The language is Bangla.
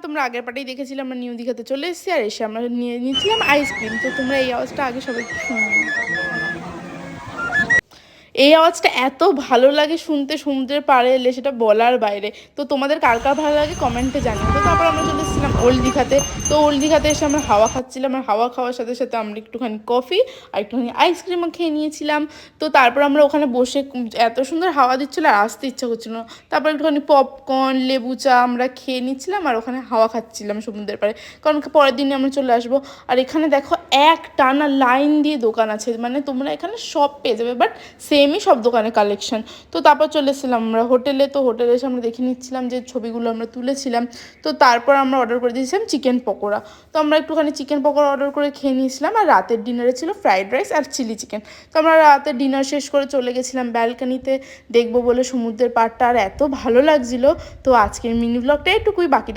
তোমরা আগের পার্টেই দেখেছিলে আমরা নিউ দীঘাতে চলে এসেছি, আর এসে আমরা নিয়ে নিয়েছিলাম আইসক্রিম। তো তোমরা এই আওয়াজটা আগে সবাই একটু শুনে নিও। এই আওয়াজটা এত ভালো লাগে শুনতে সমুদ্রের পাড়ে এলে, সেটা বলার বাইরে। তো তোমাদের কার কার ভালো লাগে কমেন্টে জানিও। তো তারপর আমরা চলে এসেছিলাম ওল্ড দীঘাতে। তো ওল্ড দীঘাতে এসে আমরা হাওয়া খাচ্ছিলাম, আর হাওয়া খাওয়ার সাথে সাথে আমরা একটুখানি কফি আর একটুখানি আইসক্রিমও খেয়ে নিয়েছিলাম। তো তারপর আমরা ওখানে বসে এত সুন্দর হাওয়া দিচ্ছিলো আর আসতে ইচ্ছা করছিল না। তারপর একটুখানি পপকর্ন লেবু চা আমরা খেয়ে নিচ্ছিলাম, আর ওখানে হাওয়া খাচ্ছিলাম সমুদ্রের পাড়ে, কারণ পরের দিনে আমরা চলে আসবো। আর এখানে দেখো এক টানা লাইন দিয়ে দোকান আছে, মানে তোমরা এখানে সব পেয়ে যাবে, বাট সেমই সব দোকানে কালেকশন। তো তারপর চলে এসেছিলাম আমরা হোটেলে। তো হোটেলে এসে আমরা দেখে নিচ্ছিলাম যে ছবিগুলো আমরা তুলেছিলাম। তো তারপর আমরা অর্ডার করে দিয়েছিলাম চিকেন পকোড়া। তো আমরা একটুখানি চিকেন পকোড়া অর্ডার করে খেয়ে নিয়েছিলাম, আর রাতের ডিনারে ছিল ফ্রাইড রাইস আর চিলি চিকেন। তো আমরা রাতের ডিনার শেষ করে চলে গেছিলাম ব্যালকানিতে দেখবো বলে সমুদ্রের পাড়টা, আর এত ভালো লাগছিলো। তো আজকের মিনি ব্লগটা এটুকুই, বাকিটা